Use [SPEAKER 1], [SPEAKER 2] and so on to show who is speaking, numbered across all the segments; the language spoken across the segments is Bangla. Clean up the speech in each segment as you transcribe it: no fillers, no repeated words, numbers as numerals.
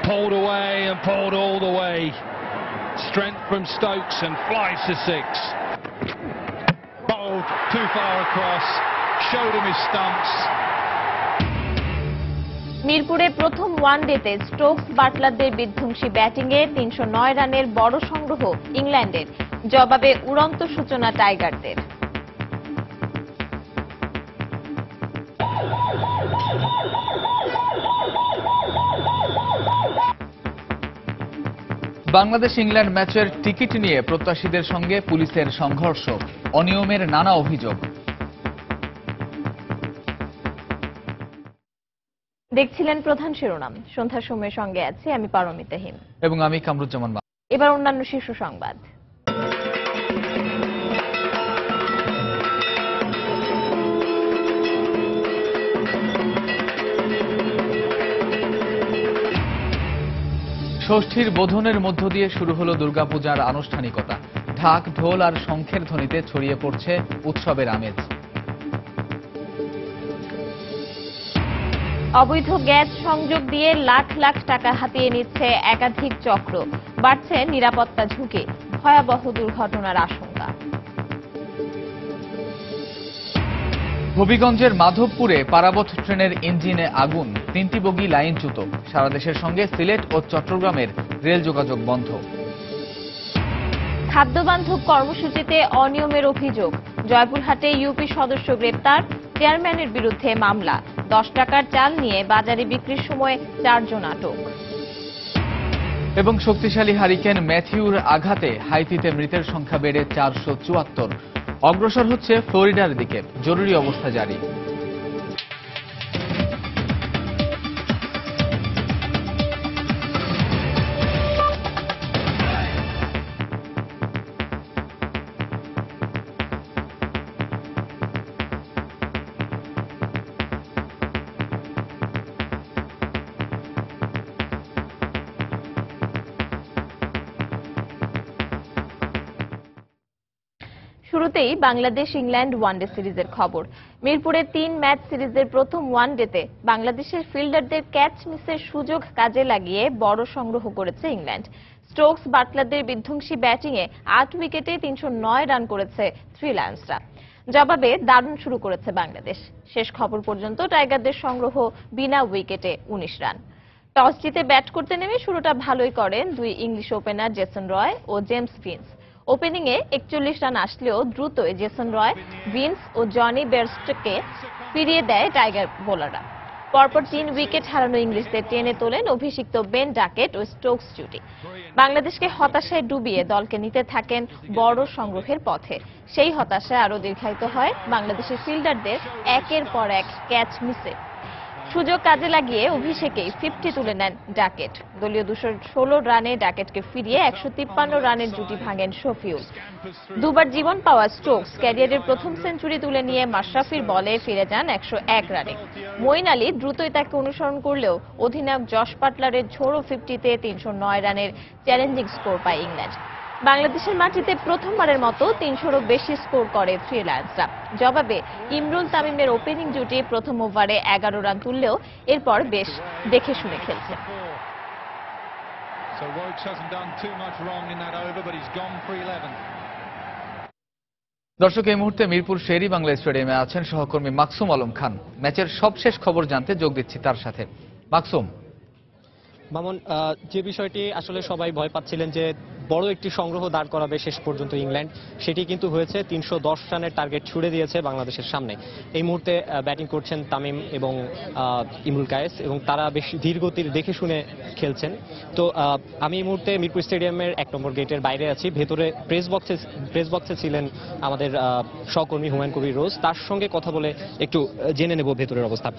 [SPEAKER 1] pulled away and pulled all the way. Strength from Stokes and flies to 6. Bowled too far across, showed him his stumps.
[SPEAKER 2] মিরপুরে প্রথম ওয়ানডেতে স্টোকস বাটলারদের বিধ্বংসী ব্যাটিংয়ে ৩০৯ রানের বড় সংগ্রহ ইংল্যান্ডের, জবাবে উড়ন্ত সূচনা টাইগারদের।
[SPEAKER 3] বাংলাদেশ ইংল্যান্ড ম্যাচের টিকিট নিয়ে প্রত্যাশীদের সঙ্গে পুলিশের সংঘর্ষ, অনিয়মের নানা অভিযোগ।
[SPEAKER 2] দেখছিলেন প্রধান শিরোনাম। সন্ধ্যার সময়ের সঙ্গে আছি আমি পারমিতাহীন
[SPEAKER 3] এবং আমি কামরুজ্জামান।
[SPEAKER 2] এবার অন্যান্য শীর্ষ সংবাদ।
[SPEAKER 3] ষষ্ঠীর বোধনের মধ্য দিয়ে শুরু হলো দুর্গাপূজার আনুষ্ঠানিকতা। ঢাক, ঢোল আর শঙ্খের ধ্বনিতে ছড়িয়ে পড়ছে উৎসবের আমেজ।
[SPEAKER 2] অবৈধ গ্যাস সংযোগ দিয়ে লাখ লাখ টাকা হাতিয়ে নিচ্ছে একাধিক চক্র, বাড়ছে নিরাপত্তা ঝুঁকি, ভয়াবহ দুর্ঘটনার আশঙ্কা।
[SPEAKER 3] হবিগঞ্জের মাধবপুরে পারাবত ট্রেনের ইঞ্জিনে আগুন, 3টি বগি লাইনচ্যুত। সারা দেশের সঙ্গে সিলেট ও চট্টগ্রামের রেল যোগাযোগ বন্ধ।
[SPEAKER 2] খাদ্যবান্ধব কর্মসূচিতে অনিয়মের অভিযোগ, জয়পুরহাটে ইউপি সদস্য গ্রেপ্তার, চেয়ারম্যানের বিরুদ্ধে মামলা। 10 টাকার চাল নিয়ে বাজারে বিক্রির সময় 4 জন আটক।
[SPEAKER 3] এবং শক্তিশালী হারিকেন ম্যাথিউর আঘাতে হাইতিতে মৃতের সংখ্যা বেড়ে 474। অগ্রসর হচ্ছে ফ্লোরিডার দিকে, জরুরি অবস্থা জারি।
[SPEAKER 2] শুরুতেই বাংলাদেশ ইংল্যান্ড ওয়ানডে সিরিজের খবর। মিরপুরে 3 ম্যাচ সিরিজের প্রথম ওয়ানডেতে বাংলাদেশের ফিল্ডারদের ক্যাচ মিসের সুযোগ কাজে লাগিয়ে বড় সংগ্রহ করেছে ইংল্যান্ড। স্টোকস বাটলারদের বিধ্বংসী ব্যাটিংয়ে 8 উইকেটে 309 রান করেছে থ্রি লায়ন্সরা। জবাবে দারুণ শুরু করেছে বাংলাদেশ। শেষ খবর পর্যন্ত টাইগারদের সংগ্রহ বিনা উইকেটে 19 রান। টস জিতে ব্যাট করতে নেমে শুরুটা ভালোই করেন 2 ইংলিশ ওপেনার জেসন রয় ও জেমস ভিন্স। ওপেনিংয়ে 41 রান আসলেও দ্রুতই জেসন রয়, ভিন্স ও জনি বেয়ারস্টোকে ফিরিয়ে দেয় টাইগার বোলাররা। পরপর 3 উইকেট হারানো ইংলিশদের টেনে তোলেন অভিষিক্ত বেন ডাকেট ও স্টোকস জুটি। বাংলাদেশকে হতাশায় ডুবিয়ে দলকে নিতে থাকেন বড় সংগ্রহের পথে। সেই হতাশা আরও দীর্ঘায়িত হয় বাংলাদেশের ফিল্ডারদের একের পর এক ক্যাচ মিসে। সুযোগ কাজে লাগিয়ে অভিষেকেই 50 তুলে নেন ডাকেট। দলীয় 216 রানে ডাকেটকে ফিরিয়ে 153 রানের জুটি ভাঙেন শফিউল। দুবার জীবন পাওয়া স্টোকস ক্যারিয়ারের প্রথম সেঞ্চুরি তুলে নিয়ে মাশরাফির বলে ফিরে যান 101 রানে। মঈন আলী দ্রুতই তাকে অনুসরণ করলেও অধিনায়ক জশ বাটলারের ঝোড়ো 50তে 309 রানের চ্যালেঞ্জিং স্কোর পায় ইংল্যান্ড। বাংলাদেশের মাটিতে প্রথমবারের মতো 300-এরও বেশি স্কোর করে থ্রি লায়ন্সরা। জবাবে ইমরুল তামিমের ওপেনিং জুটি প্রথম ওভারে 11 রান তুললেও এরপর বেশ দেখে শুনে খেলছে।
[SPEAKER 3] দর্শক, এই মুহূর্তে মিরপুর শেরি বাংলা স্টেডিয়ামে আছেন সহকর্মী মাকসুম আলম খান। ম্যাচের সবশেষ খবর জানতে যোগ দিচ্ছি তার সাথে। মাকসুম।
[SPEAKER 4] মামুন, যে বিষয়টি আসলে সবাই ভয় পাচ্ছিলেন যে বড় একটি সংগ্রহ দাঁড় করাবে শেষ পর্যন্ত ইংল্যান্ড, সেটি কিন্তু হয়েছে। 310 রানের টার্গেট ছুড়ে দিয়েছে বাংলাদেশের সামনে। এই মুহূর্তে ব্যাটিং করছেন তামিম এবং ইমরুল কায়েস, এবং তারা বেশ ধীর গতির দেখে শুনে খেলছেন। তো আমি এই মুহূর্তে মিরপুর স্টেডিয়ামের 1 নম্বর গেটের বাইরে আছি। ভেতরে প্রেস বক্সে ছিলেন আমাদের সহকর্মী হুমায়ুন কবির রোজ। তার সঙ্গে কথা বলে একটু জেনে নেব ভেতরের অবস্থা।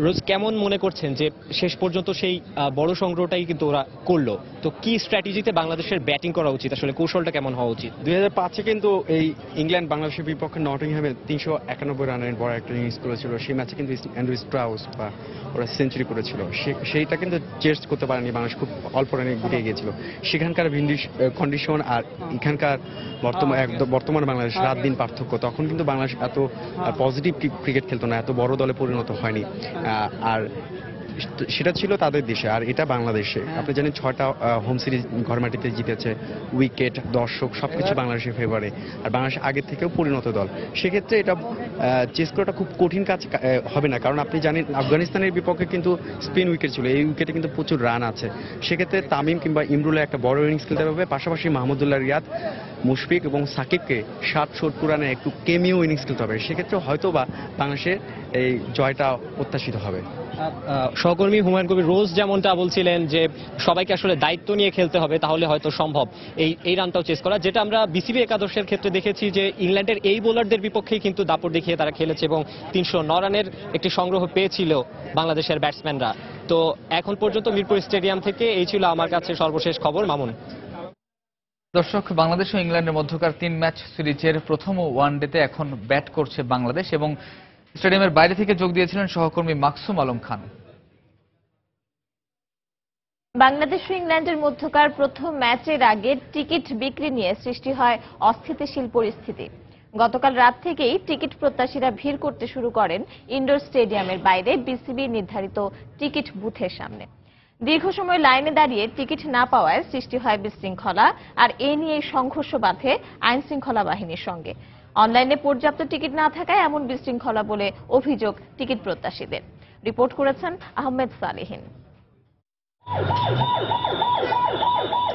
[SPEAKER 4] রোজ, কেমন মনে করছেন যে শেষ পর্যন্ত সেই বড় সংগ্রহটাই কিন্তু ওরা করলো? তো কি স্ট্র্যাটেজিতে বাংলাদেশের ব্যাটিং করা উচিত, আসলে কৌশলটা কেমন হওয়া উচিত?
[SPEAKER 5] 2005-এ কিন্তু এই ইংল্যান্ড বাংলাদেশের বিপক্ষে নটিংহ্যামে 391 রানের বড় একটা ইনিংস করেছিল। সেই ম্যাচে কিন্তু অ্যান্ড্রু স্ট্রাউস বা ওরা সেঞ্চুরি করেছিল। সেইটা কিন্তু চেস করতে পারেনি বাংলাদেশ, খুব অল্প রানে গুটিয়ে গিয়েছিল। সেখানকার কন্ডিশন আর এখানকার বর্তমান বাংলাদেশ রাত দিন পার্থক্য। তখন কিন্তু বাংলাদেশ এত পজিটিভ ক্রিকেট খেলতো না, এত বড় দলে পরিণত হয়নি। আর সেটা ছিল তাদের দেশে, আর এটা বাংলাদেশে। আপনি জানেন 6টা হোম সিরিজ ঘরমাটিতে জিতেছে, উইকেট, দর্শক সবকিছু বাংলাদেশের ফেভারে, আর বাংলাদেশ আগের থেকেও পরিণত দল। সেক্ষেত্রে এটা চেস করাটা খুব কঠিন কাজ হবে না, কারণ আপনি জানেন আফগানিস্তানের বিপক্ষে কিন্তু স্পিন উইকেট ছিল, এই উইকেটে কিন্তু প্রচুর রান আছে। সেক্ষেত্রে তামিম কিংবা ইমরুলের একটা বড় ইনিংস খেলতে হবে, পাশাপাশি মাহমুদুল্লাহ রিয়াদ, মুশফিক এবং সাকিবকে 60-70 রানে একটু কেমিও ইনিংস খেলতে হবে। সেক্ষেত্রে হয়তো বা বাংলাদেশের এই জয়টা প্রত্যাশিত হবে।
[SPEAKER 4] সহকর্মী হুমায়ুন কবির রোজ যেমনটা বলছিলেন যে সবাইকে আসলে দায়িত্ব নিয়ে খেলতে হবে, তাহলে হয়তো সম্ভব এই রানটাও চেস করা, যেটা আমরা বিসিবি একাদশের ক্ষেত্রে দেখেছি যে ইংল্যান্ডের এই বোলারদের বিপক্ষেই কিন্তু দাপট দেখিয়ে তারা খেলেছে এবং 309 রানের একটি সংগ্রহ পেয়েছিল বাংলাদেশের ব্যাটসম্যানরা। তো এখন পর্যন্ত মিরপুর স্টেডিয়াম থেকে এই ছিল আমার কাছে সর্বশেষ খবর। মামুন।
[SPEAKER 3] দর্শক, বাংলাদেশ ও ইংল্যান্ডের মধ্যকার 3 ম্যাচ সিরিজের প্রথম ওয়ানডেতে এখন ব্যাট করছে বাংলাদেশ, এবং স্টেডিয়ামের বাইরে থেকে যোগ দিয়েছিলেন সহকর্মী মাকসুম আলম খান।
[SPEAKER 2] বাংলাদেশ ও ইংল্যান্ডের মধ্যকার প্রথম ম্যাচের আগে টিকিট বিক্রি নিয়ে সৃষ্টি হয় অস্থিতিশীল পরিস্থিতি। গতকাল রাত থেকেই টিকিট প্রত্যাশীরা ভিড় করতে শুরু করেন ইনডোর স্টেডিয়ামের বাইরে বিসিবি নির্ধারিত টিকিট বুথের সামনে। দীর্ঘ সময় লাইনে দাঁড়িয়ে টিকিট না পাওয়ায় সৃষ্টি হয় বিশৃঙ্খলা, আর এ নিয়ে সংঘর্ষ বাধে আইন শৃঙ্খলা বাহিনীর সঙ্গে। অনলাইনে পর্যাপ্ত টিকিট না থাকায় এমন বিশৃঙ্খলা বলে অভিযোগ টিকিট প্রত্যাশীদের। রিপোর্ট করেছেন আহমেদ সালেহিন।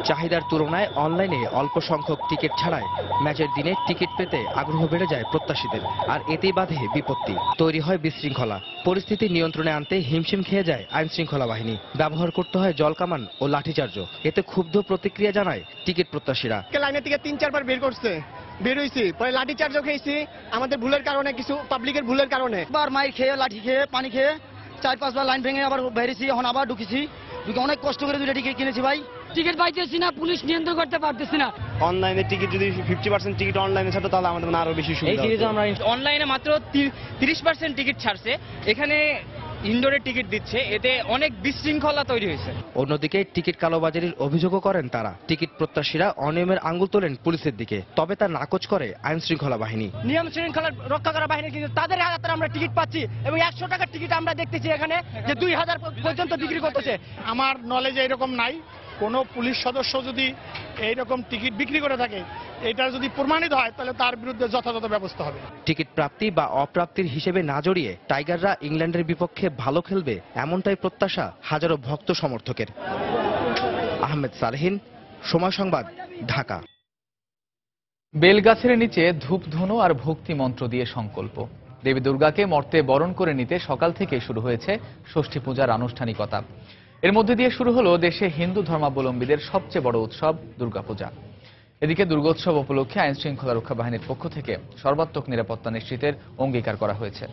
[SPEAKER 6] চাহিদার তুলনায় অনলাইনে অল্প সংখ্যক টিকিট ছাড়ায় ম্যাচের দিনে টিকিট পেতে আগ্রহ বেড়ে যায় প্রত্যাশীদের, আর এতেই বাধে বিপত্তি, তৈরি হয় বিশৃঙ্খলা। পরিস্থিতি নিয়ন্ত্রণে আনতে হিমশিম খেয়ে যায় আইন শৃঙ্খলা বাহিনী, ব্যবহার করতে হয় জলকামান ও লাঠিচার্জ। এতে ক্ষুব্ধ প্রতিক্রিয়া জানায় টিকিট প্রত্যাশীরা।
[SPEAKER 7] লাইনে থেকে 3-4 বার বের হয়েছি, পরে লাঠিচার্জও খেয়েছি আমাদের ভুলের কারণে, কিছু পাবলিকের ভুলের কারণে।
[SPEAKER 8] বার মাইর খেয়ে, লাঠি খেয়ে, পানি খেয়ে 4-5 বার লাইন ভেঙে আবার বেরিয়েছি, এখন আবার ঢুকেছি। অনেক কষ্ট করে 2টা টিকিট কিনেছি ভাই, টিকিট পাইতেছি না, পুলিশ নিয়ন্ত্রণ করতে পারতেছি না।
[SPEAKER 9] অনলাইনে টিকিট যদি 50% টিকিট অনলাইনে ছাড়তো তাহলে আমাদের আরো বেশি সুবিধা হতো।
[SPEAKER 10] আমরা অনলাইনে মাত্র 30% টিকিট ছাড়ছে, এখানে ইনডোরে টিকিট দিচ্ছে, এতে অনেক বিশৃঙ্খলা তৈরি হয়েছে।
[SPEAKER 6] অন্যদিকে টিকিট কালোবাজারির অভিযোগও করেন তারা। টিকিট প্রত্যাশীরা অনিয়মের আঙুল তোলেন পুলিশের দিকে, তবে তা নাকচ করে আইন শৃঙ্খলা বাহিনী।
[SPEAKER 8] নিয়ম শৃঙ্খলা রক্ষা করা বাহিনী কিন্তু তাদের হাতে আমরা টিকিট পাচ্ছি, এবং 100 টাকার টিকিট আমরা দেখতেছি এখানে যে 2000 পর্যন্ত বিক্রি করতেছে।
[SPEAKER 7] আমার নলেজে এরকম নাই, কোনো পুলিশ সদস্য যদি এইরকম টিকিট বিক্রি করে থাকে, এটা যদি প্রমাণিত হয় তাহলে তার বিরুদ্ধে যথাযথ ব্যবস্থা হবে।
[SPEAKER 6] টিকিট প্রাপ্তি বা অপ্রাপ্তির হিসেবে না জড়িয়ে টাইগাররা ইংল্যান্ডের বিপক্ষে ভালো খেলবে, এমনটাই প্রত্যাশা হাজারো ভক্ত সমর্থকের। আহমেদ সালেহিন, সময় সংবাদ, ঢাকা।
[SPEAKER 3] বেলগাছের নিচে ধূপধুনো আর ভক্তি মন্ত্র দিয়ে সংকল্প। দেবী দুর্গাকে মর্তে বরণ করে নিতে সকাল থেকে শুরু হয়েছে ষষ্ঠী পূজার আনুষ্ঠানিকতা। এর মধ্যে দিয়ে শুরু হলো দেশে হিন্দু ধর্মাবলম্বীদের সবচেয়ে বড় উৎসব দুর্গাপূজা। এদিকে দুর্গোৎসব উপলক্ষে আইন শৃঙ্খলা রক্ষা বাহিনীর পক্ষ থেকে সর্বাত্মক নিরাপত্তা নিশ্চিতের অঙ্গীকার করা হয়েছে।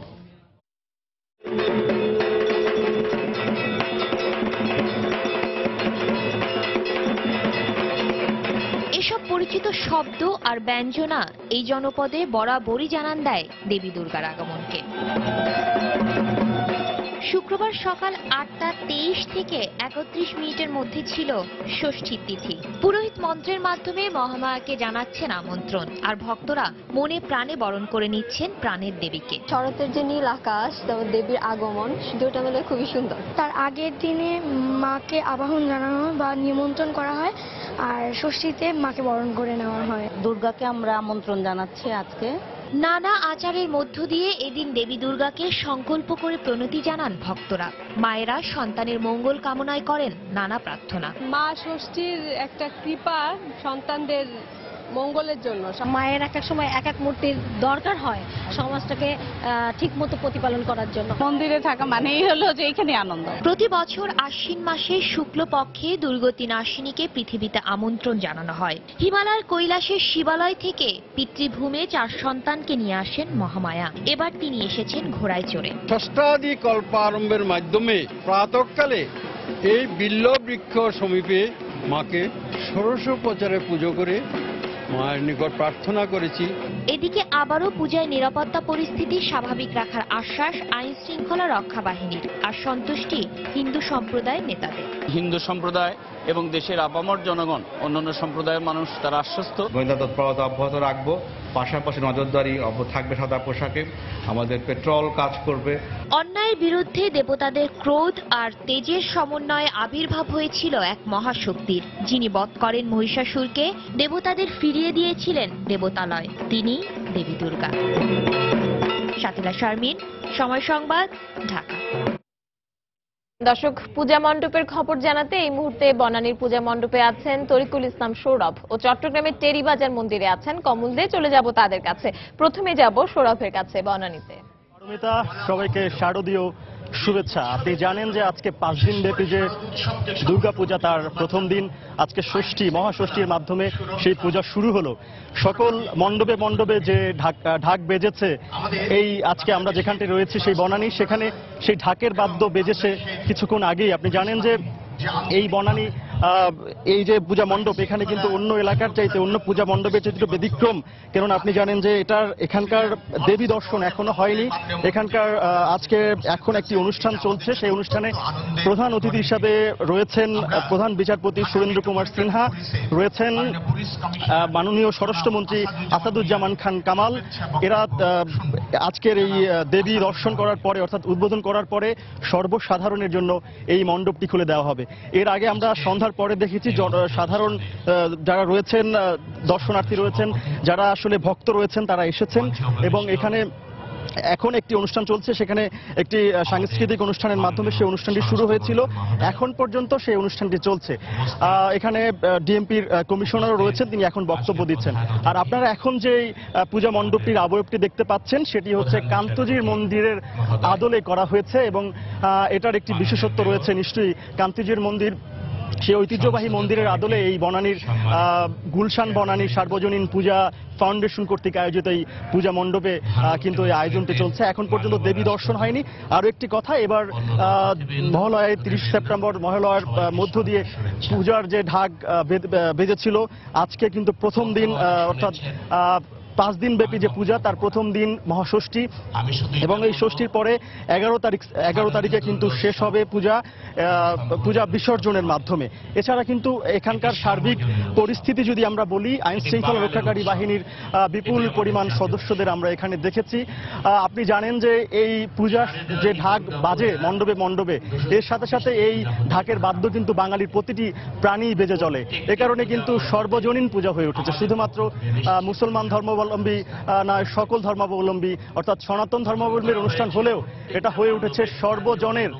[SPEAKER 11] এসব পরিচিত শব্দ আর ব্যঞ্জনা এই জনপদে বরাবরই জানান দেয় দেবী দুর্গার আগমনকে। শুক্রবার সকাল 8টা 23 থেকে 31 মিনিটের মধ্যে ছিল ষষ্ঠীর তিথি। পুরোহিত মন্ত্রের মাধ্যমে মহামায়াকে জানাচ্ছেন আমন্ত্রণ, আর ভক্তরা মনে প্রাণে বরণ করে নিচ্ছেন প্রাণের দেবীকে।
[SPEAKER 12] শরতের যে নীল আকাশ, দেবীর আগমন, দুটো মিলে খুবই সুন্দর।
[SPEAKER 13] তার আগের দিনে মাকে আবাহন জানানো হয় বা নিমন্ত্রণ করা হয়, আর ষষ্ঠীতে মাকে বরণ করে নেওয়া হয়।
[SPEAKER 12] দুর্গাকে আমরা আমন্ত্রণ জানাচ্ছি আজকে।
[SPEAKER 11] নানা আচারের মধ্য দিয়ে এদিন দেবী দুর্গাকে সংকল্প করে প্রণতি জানান ভক্তরা। মায়েরা সন্তানের মঙ্গল কামনায় করেন নানা প্রার্থনা।
[SPEAKER 12] মা ষষ্ঠীর একটা কৃপা সন্তানদের মঙ্গলের জন্য।
[SPEAKER 13] মায়ের এক এক সময় এক এক মূর্তির দরকার হয় সমাজটাকে ঠিক মতো প্রতিপালন করার জন্য।
[SPEAKER 12] মন্দিরে থাকা মানেই হলো যে এখানে আনন্দ।
[SPEAKER 11] প্রতি বছর আশ্বিন মাসে শুক্লপক্ষে দুর্গতি নাশিনীকে পৃথিবীতে আমন্ত্রণ জানানো হয়। হিমালয়ের কৈলাসের শিবালয় থেকে পিতৃভূমে 4 সন্তানকে নিয়ে আসেন মহামায়া। এবার তিনি এসেছেন ঘোড়ায় চড়ে।
[SPEAKER 14] ষষ্ঠাদি কল্পারম্ভের মাধ্যমে প্রাতঃকালে এই বিল্ল বৃক্ষ সমীপে মাকে ষোড়শোপচারে পুজো করে মায়ের নিকট প্রার্থনা করেছি।
[SPEAKER 11] এদিকে আবারও পূজায় নিরাপত্তা পরিস্থিতি স্বাভাবিক রাখার আশ্বাস আইন শৃঙ্খলা রক্ষা বাহিনীর, আর সন্তুষ্টি হিন্দু সম্প্রদায়ের নেতাদের।
[SPEAKER 10] হিন্দু সম্প্রদায়
[SPEAKER 15] এবং দেশের আপামর জনগণ, অন্যান্য সম্প্রদায়ের মানুষ তারা আশ্বস্ত।
[SPEAKER 16] গোয়েন্দা তৎপরতা অব্যাহত রাখবো, পাশাপাশি নজরদারি থাকবে সাদা পোশাকে, আমাদের পেট্রোল কাজ করবে।
[SPEAKER 11] অন্যায়ের বিরুদ্ধে দেবতাদের ক্রোধ আর তেজের সমন্বয়ে আবির্ভাব হয়েছিল এক মহাশক্তির, যিনি বধ করেন মহিষাসুরকে, দেবতাদের ফিরিয়ে দিয়েছিলেন দেবতালয়। তিনি দেবী দুর্গা। শাকিলা শারমিন, সময় সংবাদ, ঢাকা।
[SPEAKER 2] দর্শক, পূজা মণ্ডপের খবর জানাতে এই মুহূর্তে বনানীর পূজা মণ্ডপে আছেন তরিকুল ইসলাম সৌরভ ও চট্টগ্রামের টেরিবাজার মন্দিরে আছেন কমল দে। চলে যাব তাদের কাছে। প্রথমে যাব সৌরভের কাছে বনানীতে।
[SPEAKER 17] পারমিতা, সবাইকে শারদীয় শুভেচ্ছা। আপনি জানেন যে আজকে 5 দিন ব্যাপী যে দুর্গাপূজা তার প্রথম দিন আজকে ষষ্ঠী, মহাষষ্ঠীর মাধ্যমে সেই পূজা শুরু হলো। সকল মণ্ডপে মণ্ডপে যে ঢাক বেজেছে, এই আজকে আমরা যেখানটি রয়েছি সেই বনানী, সেখানে সেই ঢাকের বাদ্য বেজেছে কিছুক্ষণ আগেই। আপনি জানেন যে এই বনানী এই যে পূজা মণ্ডপ, এখানে কিন্তু অন্য এলাকার চাইতে, অন্য পূজা মণ্ডপের চাইতে ব্যতিক্রম। কেননা আপনি জানেন যে এখানকার দেবী দর্শন এখনো হয়নি। এখানকার আজকে এখন একটি অনুষ্ঠান চলছে। সেই অনুষ্ঠানে প্রধান অতিথি হিসাবে রয়েছেন প্রধান বিচারপতি সুরেন্দ্র কুমার সিনহা, রয়েছেন মাননীয় স্বরাষ্ট্রমন্ত্রী আসাদুজ্জামান খান কামাল। এরা আজকের এই দেবী দর্শন করার পরে, অর্থাৎ উদ্বোধন করার পরে সর্বসাধারণের জন্য এই মণ্ডপটি খুলে দেওয়া হবে। এর আগে আমরা সন্ধ্যার পরে দেখেছি সাধারণ যারা রয়েছেন, দর্শনার্থী রয়েছেন, যারা আসলে ভক্ত রয়েছেন, তারা এসেছেন এবং এখানে এখন একটি অনুষ্ঠান চলছে। সেখানে একটি সাংস্কৃতিক অনুষ্ঠানের মাধ্যমে সেই অনুষ্ঠানটি শুরু হয়েছিল, এখন পর্যন্ত সেই অনুষ্ঠানটি চলছে। এখানে ডিএমপির কমিশনারও রয়েছেন, তিনি এখন বক্তব্য দিচ্ছেন। আর আপনারা এখন যে পূজা মণ্ডপটির আবয়বটি দেখতে পাচ্ছেন, সেটি হচ্ছে কান্তজির মন্দিরের আদলে করা হয়েছে এবং এটার একটি বিশেষত্ব রয়েছে নিশ্চয়ই। কান্তজির মন্দির, সেই ঐতিহ্যবাহী মন্দিরের আদলে এই বনানীর গুলশান বনানী সার্বজনীন পূজা ফাউন্ডেশন কর্তৃক আয়োজিত এই পূজা মণ্ডপে কিন্তু এই আয়োজনটি চলছে। এখন পর্যন্ত দেবী দর্শন হয়নি। আরো একটি কথা, এবার মহালয়ায় 30 সেপ্টেম্বর মহালয়ার মধ্য দিয়ে পূজার যে ঢাক বেজেছিল, আজকে কিন্তু প্রথম দিন, অর্থাৎ 5 দিন ব্যাপী যে পূজা, তার প্রথম দিন মহাষষ্ঠী এবং এই ষষ্ঠীর পরে 11 তারিখে কিন্তু শেষ হবে পূজা বিসর্জনের মাধ্যমে। এছাড়া কিন্তু এখানকার সার্বিক পরিস্থিতি যদি আমরা বলি, আইন শৃঙ্খলা রক্ষাকারী বাহিনীর বিপুল পরিমাণ সদস্যদের আমরা এখানে দেখেছি। আপনি জানেন যে এই পূজা যে ঢাক বাজে মণ্ডপে মণ্ডপে, এর সাথে সাথে এই ঢাকের বাদ্য কিন্তু বাঙালির প্রতিটি প্রাণী বেজে চলে। এ কারণে কিন্তু সর্বজনীন পূজা হয়ে উঠেছে। শুধুমাত্র মুসলমান ধর্মাবলম্বী নয়, সকল ধর্মাবলম্বী অর্থাৎ সনাতন ধর্মাবলম্বীর অনুষ্ঠান হলেও এটা হয়ে উঠেছে সর্বজনের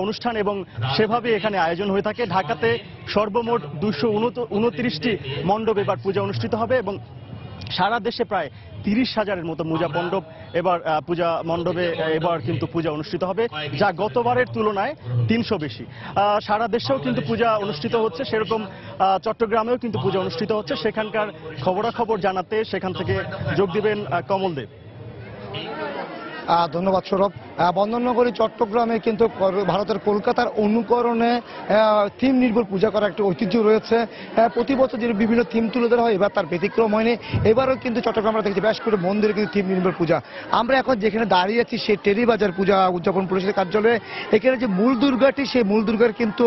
[SPEAKER 17] অনুষ্ঠান এবং সেভাবে এখানে আয়োজন হয়ে থাকে। ঢাকাতে সর্বমোট 229টি মণ্ডপ এবার পূজা অনুষ্ঠিত হবে এবং সারা দেশে প্রায় 30,000-এর মতো পূজা মণ্ডপে এবার কিন্তু পূজা অনুষ্ঠিত হবে, যা গতবারের তুলনায় 300 বেশি। সারা দেশেও কিন্তু পূজা অনুষ্ঠিত হচ্ছে, সেরকম চট্টগ্রামেও কিন্তু পূজা অনুষ্ঠিত হচ্ছে। সেখানকার খবরাখবর জানাতে সেখান থেকে যোগ দিবেন কমল দেব।
[SPEAKER 18] ধন্যবাদ সৌরভ। বন্দরনগরী চট্টগ্রামে কিন্তু ভারতের কলকাতার অনুকরণে থিম নির্ভর পূজা করার একটা ঐতিহ্য রয়েছে। প্রতি বছর যে বিভিন্ন থিম তুলে ধরা হয়, এবার তার ব্যতিক্রম হয়নি। এবারও কিন্তু চট্টগ্রাম আমরা দেখছি বেশ করে মন্দিরে কিন্তু থিম নির্ভর পূজা। আমরা এখন যেখানে দাঁড়িয়ে আছি সেই টেরিবাজার পূজা উদযাপন পরিষদের কার্যালয়ে। এখানে যে মূল দুর্গাটি, সেই মূল দুর্গার কিন্তু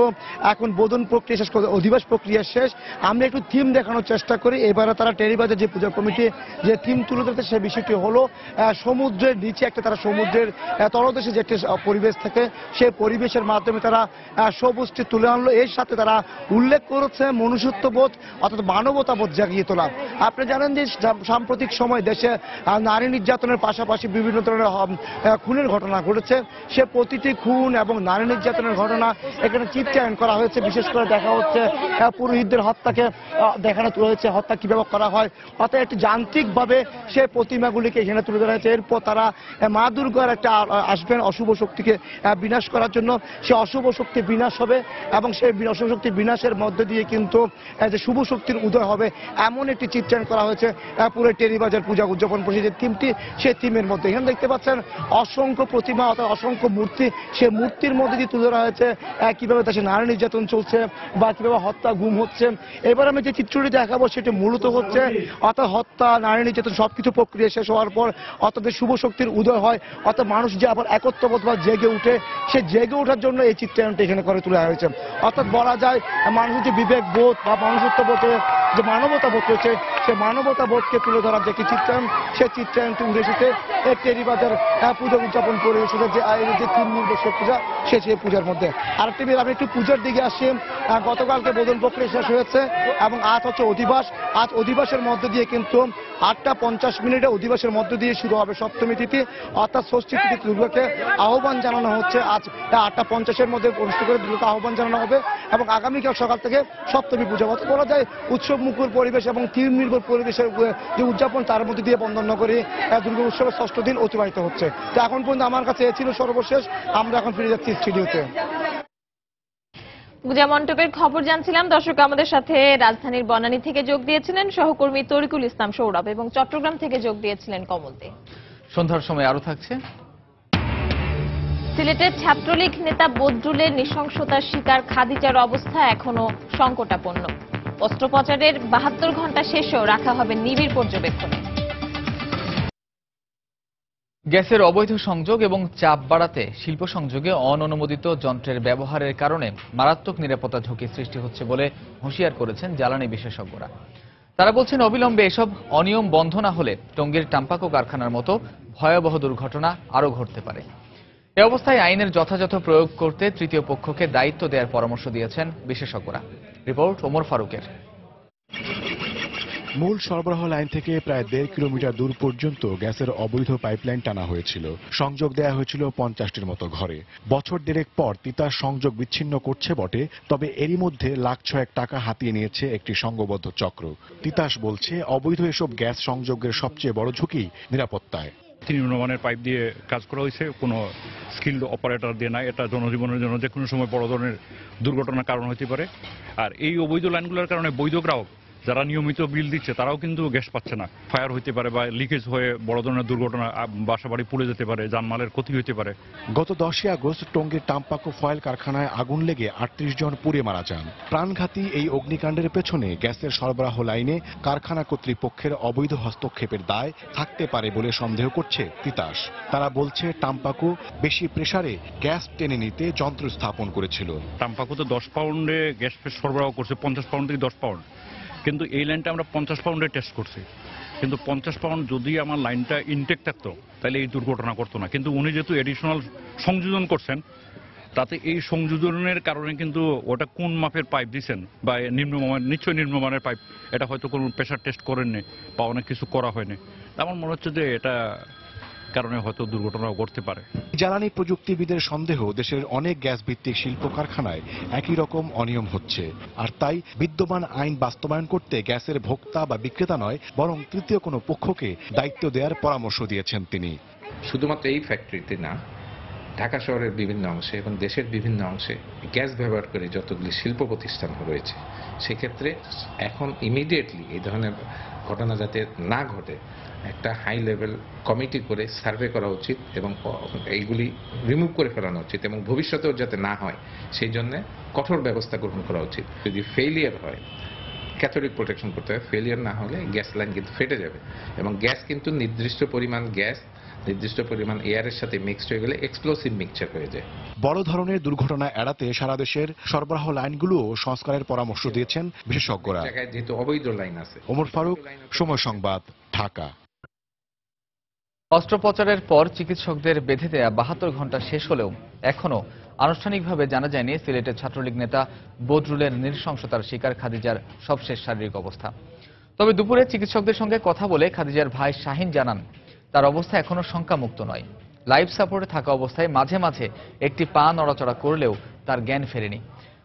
[SPEAKER 18] এখন বোধন প্রক্রিয়া শেষ, অধিবাস প্রক্রিয়া শেষ। আমরা একটু থিম দেখানোর চেষ্টা করি। এবারে তারা টেরিবাজার যে পূজা কমিটি যে থিম তুলে ধরেছে, সেই বিষয়টি হলো সমুদ্রের নিচে একটা, তারা সমুদ্রের তলদেশে যে একটি পরিবেশ থাকে, সেই পরিবেশের মাধ্যমে তারা সবুজটি তুলে আনলো। এর সাথে তারা উল্লেখ করেছে মনুষ্যত্ববোধ অর্থাৎ মানবতাবোধ জাগিয়ে তোলা। আপনি জানেন যে সাম্প্রতিক সময় দেশে নারী নির্যাতনের পাশাপাশি বিভিন্ন ধরনের খুনের ঘটনা ঘটেছে। সে প্রতিটি খুন এবং নারী নির্যাতনের ঘটনা এখানে চিত্রায়ন করা হয়েছে। বিশেষ করে দেখা হচ্ছে পুরোহিতদের হত্যাকে দেখানো হয়েছে, হত্যা কিভাবে করা হয়, অর্থাৎ একটি যান্ত্রিকভাবে সেই প্রতিমাগুলিকে এখানে তুলে ধরা হয়েছে। এরপর তারা মা দুর্গার একটা আসবেন অশুভ শক্তিকে বিনাশ করার জন্য। সে অশুভ শক্তি বিনাশ হবে এবং সেই অশুভ শক্তির বিনাশের মধ্যে দিয়ে কিন্তু যে শুভ শক্তির উদয় হবে, এমন একটি চিত্রায়ন করা হয়েছে পুরো টেরিবাজার পূজা উদযাপন পরিষদের থিমটি। সেই থিমের মধ্যে এখানে দেখতে পাচ্ছেন অসংখ্য প্রতিমা অর্থাৎ অসংখ্য মূর্তি। সেই মূর্তির মধ্যে দিয়ে তুলে ধরা হয়েছে কিভাবে দেশে নারী নির্যাতন চলছে বা কিভাবে হত্যা গুম হচ্ছে। এবার আমি যে চিত্রটি দেখাবো সেটি মূলত হচ্ছে অর্থাৎ হত্যা, নারী নির্যাতন সবকিছু প্রক্রিয়া শেষ হওয়ার পর অর্থাৎ শুভ শক্তির উদয় হয়, অর্থাৎ মানুষ যে আবার তখন একত্রবোধ বা জেগে উঠে সে জেগে ওঠার জন্য এই চিত্রায়নটা এখানে করে তোলা হয়েছে। অর্থাৎ বলা যায় মানুষের যে বিবেক বোধ বা মনুষ্যত্ববোধে যে মানবতা বোধ রয়েছে সেই মানবতা বোধকে তুলে ধরার যে চিত্রায়ন, সেই চিত্রায়নটি উঠে এসেছে এই টেরিবাজার পূজা উদযাপন করে এসেছে যে 3 নির্দেশের পূজা সেই পূজার মধ্যে। আরেকটি আমি একটু পূজার দিকে আসছি। গতকালকে বোধন প্রক্রিয়া শেষ হয়েছে এবং আজ হচ্ছে অধিবাস। আজ অধিবাসের মধ্য দিয়ে কিন্তু 8:50 অধিবাসের মধ্য দিয়ে শুরু হবে সপ্তমী তিথি, অর্থাৎ ষষ্ঠী তিথি দুর্গাকে আহ্বান জানানো হচ্ছে। আজ 8:50 মধ্যে অনুষ্ঠিত করে দুর্গাকে আহ্বান জানানো হবে এবং আগামীকাল সকাল থেকে সপ্তমী পূজা। অর্থাৎ বলা যায় উৎসব মুখর পরিবেশ এবং থিম নির্ভর পরিবেশের যে উদযাপন তার মধ্যে দিয়ে বন্দরনগরে দুর্গা উৎসবের 6ষ্ঠ দিন অতিবাহিত হচ্ছে। তো এখন পর্যন্ত আমার কাছে এ ছিল সর্বশেষ। আমরা এখন ফিরে যাচ্ছি স্টুডিওতে।
[SPEAKER 2] পূজা মণ্ডপের খবর জানছিলাম। দর্শক, আমাদের সাথে রাজধানীর বনানী থেকে যোগ দিয়েছিলেন সহকর্মী তরিকুল ইসলাম সৌরভ এবং চট্টগ্রাম থেকে যোগ দিয়েছিলেন কমল দে।
[SPEAKER 3] সন্ধ্যার সময় আরো থাকছে।
[SPEAKER 2] সিলেটের ছাত্রলীগ নেতা বদরুলের নৃশংসতার শিকার খাদিজার অবস্থা এখনো সংকটাপন্ন। অস্ত্রোপচারের 72 ঘণ্টা শেষেও রাখা হবে নিবিড় পর্যবেক্ষণে।
[SPEAKER 3] গ্যাসের অবৈধ সংযোগ এবং চাপ বাড়াতে শিল্প সংযোগে অননুমোদিত যন্ত্রের ব্যবহারের কারণে মারাত্মক নিরাপত্তা ঝুঁকি সৃষ্টি হচ্ছে বলে হুঁশিয়ার করেছেন জ্বালানি বিশেষজ্ঞরা। তারা বলছেন অবিলম্বে এসব অনিয়ম বন্ধ না হলে টঙ্গীর টাম্পাকো কারখানার মতো ভয়াবহ দুর্ঘটনা আরও ঘটতে পারে। এ অবস্থায় আইনের যথাযথ প্রয়োগ করতে তৃতীয় পক্ষকে দায়িত্ব দেওয়ার পরামর্শ দিয়েছেন বিশেষজ্ঞরা। রিপোর্ট ওমর ফারুকের।
[SPEAKER 19] মূল সরবরাহ লাইন থেকে প্রায় 1.5 কিলোমিটার দূর পর্যন্ত গ্যাসের অবৈধ পাইপলাইন টানা হয়েছিল। সংযোগ দেয়া হয়েছিল 50টির মতো ঘরে। বছর দেড়েক পর তিতাস সংযোগ বিচ্ছিন্ন করছে বটে, তবে এরই মধ্যে লাখ 6 টাকা হাতিয়ে নিয়েছে একটি সংঘবদ্ধ চক্র। তিতাস বলছে অবৈধ এসব গ্যাস সংযোগের সবচেয়ে বড় ঝুঁকি নিরাপত্তায়।
[SPEAKER 20] নিম্নমানের পাইপ দিয়ে কাজ করা হয়েছে, কোনো স্কিল্ড অপারেটর দিয়ে না। এটা জনজীবনের জন্য যে কোনো সময় বড় ধরনের দুর্ঘটনার কারণ হতে পারে। আর এই অবৈধ লাইনগুলোর কারণে বৈধ গ্রাহক যারা নিয়মিত বিল দিচ্ছে তারাও কিন্তু গ্যাস পাচ্ছে না। ফায়ার হইতে পারে বা লিকেজ হয়ে বড় ধরনের দুর্ঘটনা, বাসাবাড়ি পুড়ে যেতে পারে, জানমালের ক্ষতি হতে পারে।
[SPEAKER 19] গত 10ই আগস্ট টঙ্গীর টাম্পাকো ফয়েল কারখানায় আগুন লেগে 38 জন পুড়ে মারা যান। প্রাণঘাতী এই অগ্নিকাণ্ডের পেছনে গ্যাসের সরবরাহ লাইনে কারখানা কর্তৃপক্ষের অবৈধ হস্তক্ষেপের দায় থাকতে পারে বলে সন্দেহ করছে তিতাস। তারা বলছে টাম্পাকো বেশি প্রেসারে গ্যাস টেনে নিতে যন্ত্র স্থাপন করেছিল।
[SPEAKER 20] টাম্পাকো তো 10 পাউন্ডে গ্যাস সরবরাহ করছে, 50 পাউন্ড থেকে 10 পাউন্ড। কিন্তু এই লাইনটা আমরা 50 পাউন্ডে টেস্ট করছি। কিন্তু 50 পাউন্ড যদি আমার লাইনটা ইনটেক থাকতো তাহলে এই দুর্ঘটনা করতো না। কিন্তু উনি যেহেতু এডিশনাল সংযোজন করছেন, তাতে এই সংযোজনের কারণে কিন্তু ওটা কোন মাপের পাইপ দিচ্ছেন বা নিশ্চয়ই নিম্নমানের পাইপ, এটা হয়তো কোনো প্রেশার টেস্ট করেননি বা অনেক কিছু করা হয়নি। আমার মনে হচ্ছে যে এটা কারণে হয়তো দুর্ঘটনাও ঘটতে পারে।
[SPEAKER 19] জ্বালানি প্রযুক্তিবিদের সন্দেহ দেশের অনেক গ্যাস ভিত্তিক শিল্প কারখানায় একই রকম অনিয়ম হচ্ছে, আর তাই বিদ্যমান আইন বাস্তবায়ন করতে গ্যাসের ভোক্তা বা বিক্রেতা নয় বরং তৃতীয় কোনো পক্ষকে দায়িত্ব দেওয়ার পরামর্শ দিয়েছেন তিনি।
[SPEAKER 21] শুধুমাত্র এই ফ্যাক্টরিতে না, ঢাকা শহরের বিভিন্ন অংশে এবং দেশের বিভিন্ন অংশে গ্যাস ব্যবহার করে যতগুলি শিল্প প্রতিষ্ঠান রয়েছে, সেক্ষেত্রে এখন ইমিডিয়েটলি এই ধরনের ঘটনা যাতে না ঘটে একটা হাই লেভেল কমিটি করে সার্ভে করা উচিত এবং এইগুলি রিমুভ করে ফেলানো উচিত এবং ভবিষ্যতেও যাতে না হয় সেই জন্য কঠোর ব্যবস্থা গ্রহণ করা উচিত। যদি ফেইলিয়ার হয় ক্যাথোলিক প্রোটেকশন করতে হবে, ফেলিয়ার না হলে গ্যাস লাইন কিন্তু ফেটে যাবে এবং গ্যাস কিন্তু নির্দিষ্ট পরিমাণ গ্যাস নির্দিষ্ট পরিমাণ এয়ারের সাথে মিক্সড হয়ে গেলে এক্সপ্লোসিভ মিক্সচার হয়ে যায়।
[SPEAKER 19] বড় ধরনের দুর্ঘটনা এড়াতে সারা দেশের সরবরাহ লাইনগুলোও সংস্কারের পরামর্শ দিয়েছেন বিশেষজ্ঞরা।
[SPEAKER 21] যেহেতু অবৈধ লাইন আছে।
[SPEAKER 19] ওমর ফারুক, সময় সংবাদ, ঢাকা।
[SPEAKER 3] অস্ত্রোপচারের পর চিকিৎসকদের বেঁধে দেয়া 72 ঘণ্টা শেষ হলেও এখনো আনুষ্ঠানিকভাবে জানা যায়নি সিলেটের ছাত্রলীগ নেতা বদরুলের নৃশংসতার শিকার খাদিজার সবশেষ শারীরিক অবস্থা। তবে দুপুরে চিকিৎসকদের সঙ্গে কথা বলে খাদিজার ভাই শাহিন জানান তার অবস্থা এখনো শঙ্কামুক্ত নয়। লাইফ সাপোর্টে থাকা অবস্থায় মাঝে মাঝে একটি পা নড়াচড়া করলেও তার জ্ঞান ফেরেনি।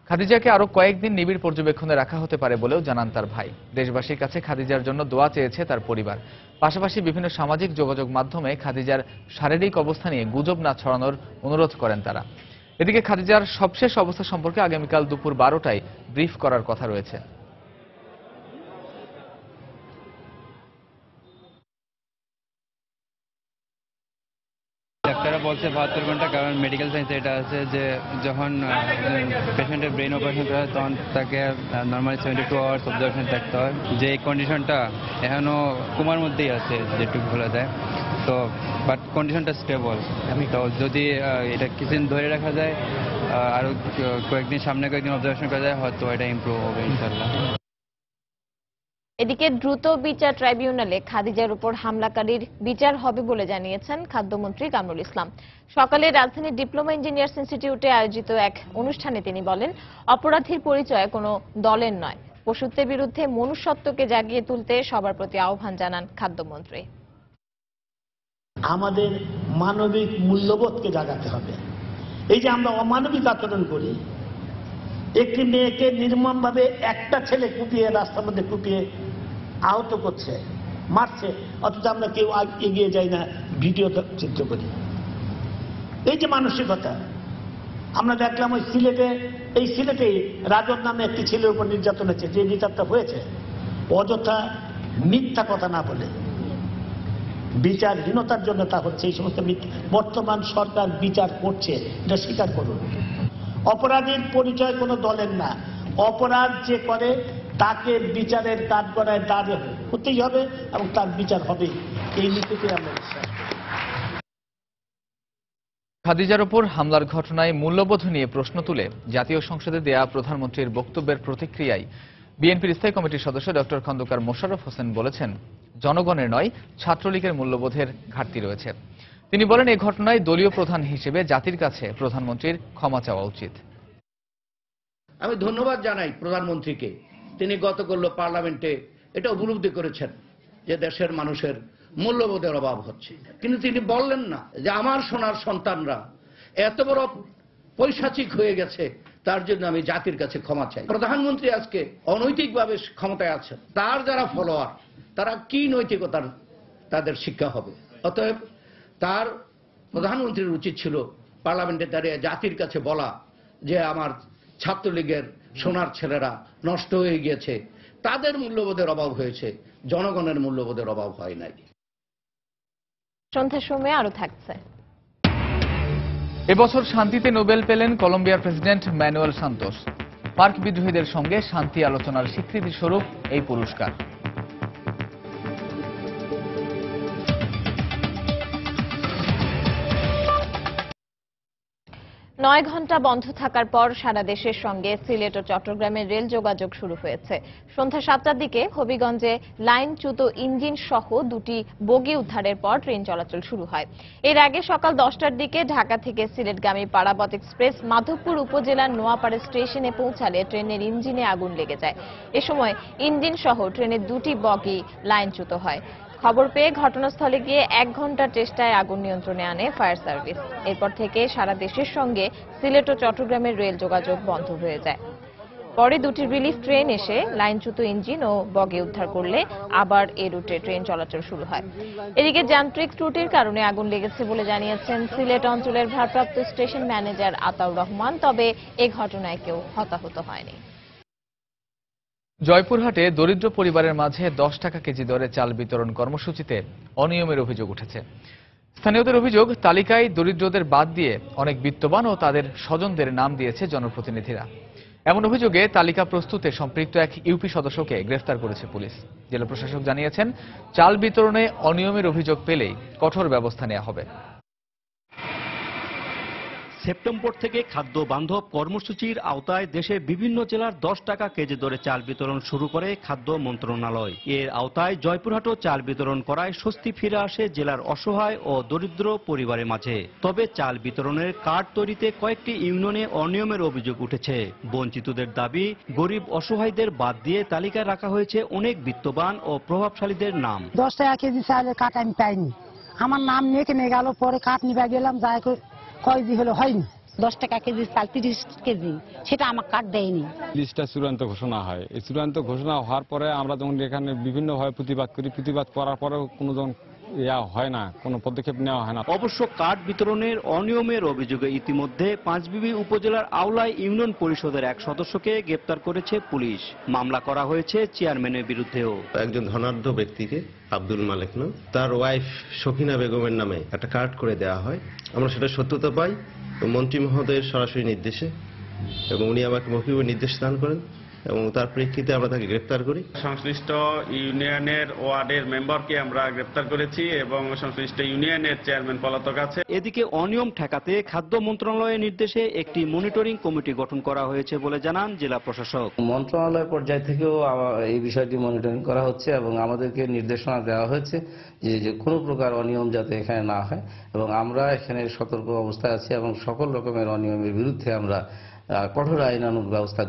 [SPEAKER 3] খাদিজাকে আরো কয়েকদিন নিবিড় পর্যবেক্ষণে রাখা হতে পারে বলেও জানান তার ভাই। দেশবাসীর কাছে খাদিজার জন্য দোয়া চেয়েছে তার পরিবার। পাশাপাশি বিভিন্ন সামাজিক যোগাযোগ মাধ্যমে খাদিজার শারীরিক অবস্থা নিয়ে গুজব না ছড়ানোর অনুরোধ করেন তারা। এদিকে খাদিজার সবশেষ অবস্থা সম্পর্কে আগামীকাল দুপুর 12টায় ব্রিফ করার কথা রয়েছে।
[SPEAKER 22] ডাক্তাররা বলছে 72 ঘন্টা, কারণ মেডিকেল সায়েন্সে এটা আছে যে যখন পেশেন্টের ব্রেন অপারেশন করা হয় তখন তাকে নর্মালি 72 আওয়ার্স অবজারভেশন থাকতে হয়। যে এই কন্ডিশনটা এখনও কোমার মধ্যেই আছে যেটুকু বলা যায়। তো বাট কন্ডিশনটা স্টেবল। তো যদি এটা কিছুদিন ধরে রাখা যায়, আরো কয়েকদিন অবজারভেশন করা যায়, হয়তো এটা ইমপ্রুভ হবে ইনশাল্লাহ।
[SPEAKER 2] এদিকে দ্রুত বিচার ট্রাইব্যুনালে খাদিজার উপর হামলাকারীর বিচার হবে বলে জানিয়েছেন খাদ্যমন্ত্রী কামরুল ইসলাম। সকালে রাজধানীর ডিপ্লোমা ইঞ্জিনিয়ার্স ইনস্টিটিউটে আয়োজিত এক অনুষ্ঠানে তিনি বলেন, অপরাধীর পরিচয় কোনো দলের নয়, পশুত্বের বিরুদ্ধে মনুষ্যত্বকে জাগিয়ে তুলতে সবার প্রতি আহ্বান জানান খাদ্যমন্ত্রী।
[SPEAKER 1] আমাদের মানবিক মূল্যবোধকে জাগাতে হবে। এই যে আমরা অমানবিক আচরণ করি, একটি মেয়েকে নির্মমভাবে একটা ছেলে কুপিয়ে রাস্তার মধ্যে কুপিয়ে আহত করছে, মারছে, অথচ আমরা কেউ এগিয়ে যাই না, ভিডিও চিত্র করি। এই যে মানসিকতা আমরা দেখলাম ওই সিলেটে রাজর নামে একটি ছেলের উপর নির্যাতন হয়েছে, যে বিচারটা হয়েছে অযথা মিথ্যা কথা না বলে, বিচারহীনতার জন্য তা হচ্ছে। এই সমস্ত বর্তমান সরকার বিচার করছে, এটা স্বীকার করুন। অপরাধীর পরিচয় কোনো দলের না, অপরাধ যে করে তাকে বিচারের কাঠগড়ায় দাঁড় করতেই হবে এবং তার বিচার হবে, এই নীতিতে আমরা বিশ্বাস করি।
[SPEAKER 3] খাদিজার উপর হামলার ঘটনায় মূল্যবোধ নিয়ে প্রশ্ন তুলে জাতীয় সংসদে দেয়া প্রধানমন্ত্রীর বক্তব্যের প্রতিক্রিয়ায় বিএনপির স্থায়ী কমিটির সদস্য ডক্টর খন্দকার মোশাররফ হোসেন বলেছেন, জনগণের নয়, ছাত্রলীগের মূল্যবোধের ঘাটতি রয়েছে। তিনি বলেন, এই ঘটনায় দলীয় প্রধান হিসেবে জাতির কাছে প্রধানমন্ত্রীর ক্ষমা চাওয়া উচিত।
[SPEAKER 5] আমি ধন্যবাদ জানাই প্রধানমন্ত্রীকে, তিনি গতকাল পার্লামেন্টে এটা উপলব্ধি করেছেন যে দেশের মানুষের মূল্যবোধের অভাব হচ্ছে। কিন্তু তিনি বললেন না যে আমার সোনার সন্তানরা এত বড় পৈশাচিক হয়ে গেছে, তার জন্য আমি জাতির কাছে ক্ষমা চাই। প্রধানমন্ত্রী আজকে অনৈতিকভাবে ক্ষমতায় আছেন, তার যারা ফলোয়ার তারা কি নৈতিকতার তাদের শিক্ষা হবে। অতএব তার প্রধানমন্ত্রীর উচিত ছিল পার্লামেন্টে দাঁড়িয়ে জাতির কাছে বলা যে আমার ছাত্রলীগের সোনার ছেলেরা নষ্ট হয়ে গিয়েছে, তাদের মূল্যবোধের অভাব হয়েছে, জনগণের মূল্যবোধের অভাব হয় নাই।
[SPEAKER 2] সন্ধ্যার সময় আরো থাকছে।
[SPEAKER 3] এবছর শান্তিতে নোবেল পেলেন কলম্বিয়ার প্রেসিডেন্ট ম্যানুয়েল সান্তোস। পার্ক বিদ্রোহীদের সঙ্গে শান্তি আলোচনার স্বীকৃতি স্বরূপ এই পুরস্কার।
[SPEAKER 2] 9 ঘন্টা বন্ধ থাকার পর সারা দেশের সঙ্গে সিলেট ও চট্টগ্রামের রেল যোগাযোগ শুরু হয়েছে। সন্ধ্যা 7টার দিকে হবিগঞ্জে লাইনচ্যুত ইঞ্জিন সহ দুটি বগি উদ্ধারের পর ট্রেন চলাচল শুরু হয়। এর আগে সকাল 10টার দিকে ঢাকা থেকে সিলেটগামী পারাবত এক্সপ্রেস মাধবপুর উপজেলার নোয়াপাড়া স্টেশনে পৌঁছালে ট্রেনের ইঞ্জিনে আগুন লেগে যায়। এ সময় ইঞ্জিন সহ ট্রেনের দুটি বগি লাইনচ্যুত হয়। খবর পেয়ে ঘটনাস্থলে গিয়ে 1 ঘন্টার চেষ্টায় আগুন নিয়ন্ত্রণে আনে ফায়ার সার্ভিস। এরপর থেকে সারা দেশের সঙ্গে সিলেট ও চট্টগ্রামের রেল যোগাযোগ বন্ধ হয়ে যায়। পরে দুটি রিলিফ ট্রেন এসে লাইনচ্যুত ইঞ্জিন ও বগি উদ্ধার করলে আবার এ রুটে ট্রেন চলাচল শুরু হয়। এদিকে যান্ত্রিক ত্রুটির কারণে আগুন লেগেছে বলে জানিয়েছেন সিলেট অঞ্চলের ভারপ্রাপ্ত স্টেশন ম্যানেজার আতাউর রহমান। তবে এ ঘটনায় কেউ হতাহত হয়নি।
[SPEAKER 3] জয়পুরহাটে দরিদ্র পরিবারের মাঝে 10 টাকা কেজি দরে চাল বিতরণ কর্মসূচিতে অনিয়মের অভিযোগ উঠেছে। স্থানীয়দের অভিযোগ, তালিকায় দরিদ্রদের বাদ দিয়ে অনেক বিত্তবান ও তাদের স্বজনদের নাম দিয়েছে জনপ্রতিনিধিরা। এমন অভিযোগে তালিকা প্রস্তুতে সম্পৃক্ত এক ইউপি সদস্যকে গ্রেফতার করেছে পুলিশ। জেলা প্রশাসক জানিয়েছেন, চাল বিতরণে অনিয়মের অভিযোগ পেলেই কঠোর ব্যবস্থা নেওয়া হবে।
[SPEAKER 17] সেপ্টেম্বর থেকে খাদ্য বান্ধব কর্মসূচির আওতায় দেশের বিভিন্ন জেলার 10 টাকা কেজি দরে চাল বিতরণ শুরু করে খাদ্য মন্ত্রণালয়। এর আওতায় জয়পুরহাটও চাল বিতরণ করায় স্বস্তি ফিরে আসে জেলার অসহায় ও দরিদ্র পরিবারের মাঝে। তবে চাল বিতরণের কার্ড তৈরিতে কয়েকটি ইউনিয়নে অনিয়মের অভিযোগ উঠেছে। বঞ্চিতদের দাবি, গরিব অসহায়দের বাদ দিয়ে তালিকায় রাখা হয়েছে অনেক বিত্তবান ও প্রভাবশালীদের নাম।
[SPEAKER 23] 10 টাকা কেজি চালের কার্ড আমি পাইনি, আমার নাম নিয়ে গেল, পরে কার্ড নিবে গেলাম, যাই কয়জি হলো হয়নি। 10 টাকা কেজি চাল 30 কেজি, সেটা আমার কার্ড দেয়নি।
[SPEAKER 24] লিস্টটা চূড়ান্ত ঘোষণা হয়। এই চূড়ান্ত ঘোষণা হওয়ার পরে আমরা যখন এখানে বিভিন্নভাবে প্রতিবাদ করি, প্রতিবাদ করার পরেও কোনো হয় না, কোনো পদক্ষেপ নেওয়া হয় না।
[SPEAKER 17] অবশ্য কার্ড বিতরণের অনিয়মের অভিযোগে ইতিমধ্যে পাঁচবিবি উপজেলার আওলাই ইউনিয়ন পরিষদের এক সদস্যকে গ্রেপ্তার করেছে পুলিশ। মামলা করা হয়েছে চেয়ারম্যানের বিরুদ্ধেও।
[SPEAKER 25] একজন ধনাঢ্য ব্যক্তিকে, আব্দুল মালিক নাম, তার ওয়াইফ সখিনা বেগমের নামে একটা কার্ড করে দেওয়া হয়। আমরা সেটা সত্যতা পাই মন্ত্রী মহোদয়ের সরাসরি নির্দেশে, এবং উনি আমাকে মৌখিক নির্দেশ দান করেন এবং তার প্রেক্ষিতে আমরা তাকে গ্রেপ্তার করি।
[SPEAKER 15] সংশ্লিষ্ট ইউনিয়নের ওয়ার্ডের মেম্বারকে আমরা গ্রেপ্তার করেছি এবং সংশ্লিষ্ট ইউনিয়নের চেয়ারম্যান পলাতক আছে।
[SPEAKER 4] এদিকে অনিয়ম ঠেকাতে খাদ্য মন্ত্রণালয়ের নির্দেশে একটি মনিটরিং কমিটি গঠন করা হয়েছে বলে জানান জেলা প্রশাসক।
[SPEAKER 6] মন্ত্রণালয় পর্যায় থেকেও এই বিষয়টি মনিটরিং করা হচ্ছে এবং আমাদেরকে নির্দেশনা দেওয়া হয়েছে যে কোনো প্রকার অনিয়ম যাতে এখানে না হয়, এবং আমরা এখানে সতর্ক অবস্থায় আছি এবং সকল রকমের অনিয়মের বিরুদ্ধে আমরা কঠোর আইনানুগ ব্যবস্থা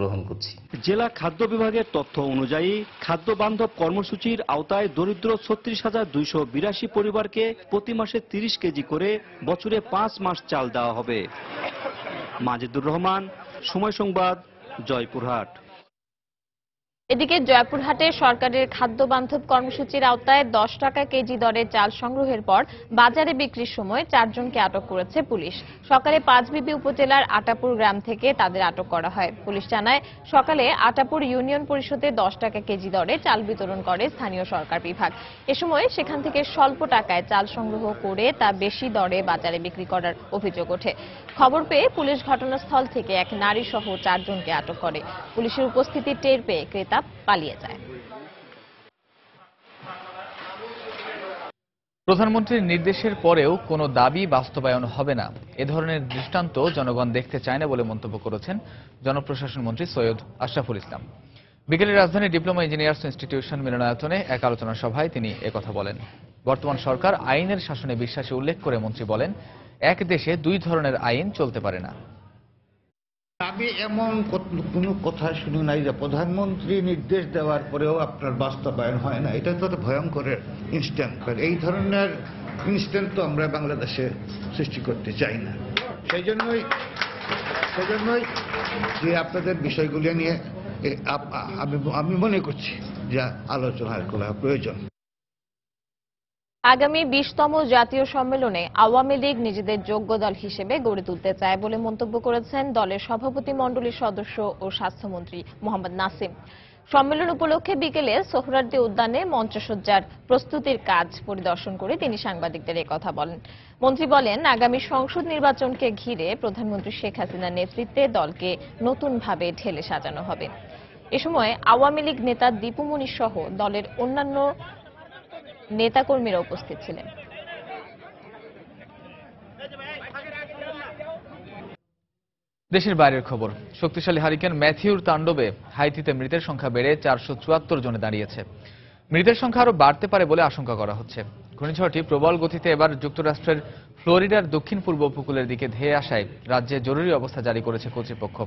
[SPEAKER 6] গ্রহণ করছি।
[SPEAKER 4] জেলা খাদ্য বিভাগের তথ্য অনুযায়ী খাদ্য বান্ধব কর্মসূচির আওতায় দরিদ্র 36,282 পরিবারকে প্রতি মাসে 30 কেজি করে বছরে 5 মাস চাল দেওয়া হবে। মাজেদুর রহমান, সময় সংবাদ, জয়পুরহাট।
[SPEAKER 2] এদিকে জয়পুরহাটে সরকারের খাদ্য বান্ধব কর্মসূচির আওতায় 10 টাকা কেজি দরে চাল সংগ্রহের পর বাজারে বিক্রির সময় 4 জনকে আটক করেছে পুলিশ। সকালে পাঁচবিবি উপজেলার আটাপুর গ্রাম থেকে তাদের আটক করা হয়। পুলিশ জানায়, সকালে আটাপুর ইউনিয়ন পরিষদে 10 টাকা কেজি দরে চাল বিতরণ করে স্থানীয় সরকার বিভাগ। এ সময় সেখান থেকে স্বল্প টাকায় চাল সংগ্রহ করে তা বেশি দরে বাজারে বিক্রি করার অভিযোগ ওঠে। খবর পেয়ে পুলিশ ঘটনাস্থল থেকে এক নারী সহ 4 জনকে আটক করে। পুলিশের উপস্থিতি টের পেয়ে ক্রেতা পালিয়ে যায়।
[SPEAKER 3] প্রধানমন্ত্রীর নির্দেশের পরেও কোনো দাবি বাস্তবায়ন হবে না, এ ধরনের দৃষ্টান্ত জনগণ দেখতে চায় না বলে মন্তব্য করেছেন জনপ্রশাসন মন্ত্রী সৈয়দ আশরাফুল ইসলাম। বিকেলে রাজধানীর ডিপ্লোমা ইঞ্জিনিয়ার্স ইনস্টিটিউশন মিলনায়তনে এক আলোচনা সভায় তিনি একথা বলেন। বর্তমান সরকার আইনের শাসনে বিশ্বাসী উল্লেখ করে মন্ত্রী বলেন, এক দেশে 2 ধরনের আইন চলতে পারে না।
[SPEAKER 7] আমি এমন কোনো কথা শুনি নাই যে প্রধানমন্ত্রী নির্দেশ দেওয়ার পরেও আপনার বাস্তবায়ন হয় না। এটা তো ভয়ঙ্কর ইনস্ট্যান্ট। এই ধরনের ইনস্ট্যান্ট তো আমরা বাংলাদেশে সৃষ্টি করতে চাই না। সেই জন্যই যে আপনাদের বিষয়গুলি নিয়ে আমি মনে করছি যে আলোচনার করা প্রয়োজন।
[SPEAKER 2] আগামী 20তম জাতীয় সম্মেলনে আওয়ামী লীগ নিজেদের যোগ্য দল হিসেবে গড়ে তুলতে চায় বলে মন্তব্য করেছেন দলের সভাপতি মণ্ডলীর সদস্য ও স্বাস্থ্যমন্ত্রী মোহাম্মদ নাসিম। সম্মেলন উপলক্ষে বিকেলে সোহরাওয়ার্দী উদ্যানে মঞ্চসজ্জার প্রস্তুতির কাজ পরিদর্শন করে তিনি সাংবাদিকদের একথা বলেন। মন্ত্রী বলেন, আগামী সংসদ নির্বাচনকে ঘিরে প্রধানমন্ত্রী শেখ হাসিনার নেতৃত্বে দলকে নতুনভাবে ঢেলে সাজানো হবে। এ সময় আওয়ামী লীগ নেতা দীপু মনির সহ দলের অন্যান্য নেতাকর্মীরা উপস্থিত ছিলেন।
[SPEAKER 3] দেশের বাইরের খবর। শক্তিশালী হারিকেন ম্যাথিউর তাণ্ডবে হাইতিতে মৃতের সংখ্যা বেড়ে 474 জনে দাঁড়িয়েছে। মৃতের সংখ্যা আরো বাড়তে পারে বলে আশঙ্কা করা হচ্ছে। ঘূর্ণিঝড়টি প্রবল গতিতে এবার যুক্তরাষ্ট্রের ফ্লোরিডার দক্ষিণ পূর্ব উপকূলের দিকে ধেয়ে আসায় রাজ্যে জরুরি অবস্থা জারি করেছে কর্তৃপক্ষ।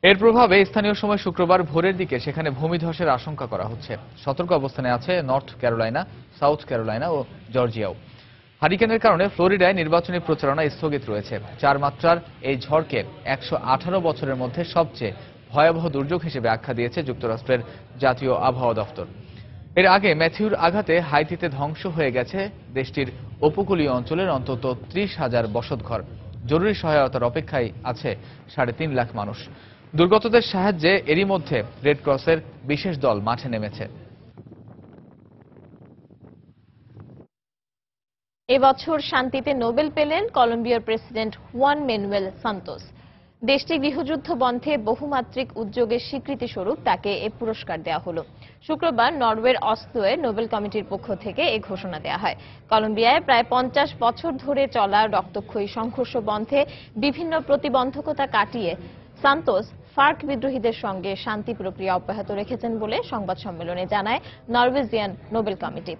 [SPEAKER 3] এর প্রভাবে স্থানীয় সময় শুক্রবার ভোরের দিকে সেখানে ভূমিধসের আশঙ্কা করা হচ্ছে। সতর্ক অবস্থানে আছে নর্থ ক্যারোলাইনা, সাউথ ক্যারোলাইনা ও জর্জিয়াও। হারিকেনের কারণে ফ্লোরিডায় নির্বাচনী প্রচারণা স্থগিত রয়েছে। 4 মাত্রার এই ঝড়কে 118 বছরের মধ্যে সবচেয়ে ভয়াবহ দুর্যোগ হিসেবে আখ্যা দিয়েছে যুক্তরাষ্ট্রের জাতীয় আবহাওয়া দপ্তর। এর আগে ম্যাথিউর আঘাতে হাইতিতে ধ্বংস হয়ে গেছে দেশটির উপকূলীয় অঞ্চলের অন্তত 30,000 বসতঘর। জরুরি সহায়তার অপেক্ষায় আছে 3.5 লাখ মানুষ। দুর্গতদের সাহায্যে এরই মধ্যে রেড ক্রসের বিশেষ দল মাঠে নেমেছে।
[SPEAKER 2] এবছর শান্তিতে নোবেল পেলেন কলম্বিয়ার প্রেসিডেন্ট হুয়ান ম্যানুয়েল সান্তোস। দেশটি গৃহযুদ্ধ বন্ধে বহুমাত্রিক উদ্যোগের স্বীকৃতি স্বরূপ তাকে এ পুরস্কার দেওয়া হলো। শুক্রবার নরওয়ের অসলোয় নোবেল কমিটির পক্ষ থেকে এ ঘোষণা দেওয়া হয়। কলম্বিয়ায় প্রায় 50 বছর ধরে চলা রক্তক্ষয়ী সংঘর্ষ বন্ধে বিভিন্ন প্রতিবন্ধকতা কাটিয়ে সান্তোস ফার্ক বিদ্রোহীদের সঙ্গে শান্তি প্রক্রিয়া অব্যাহত রেখেছেন বলে সংবাদ সম্মেলনে জানায় নরওয়েজিয়ান নোবেল কমিটি।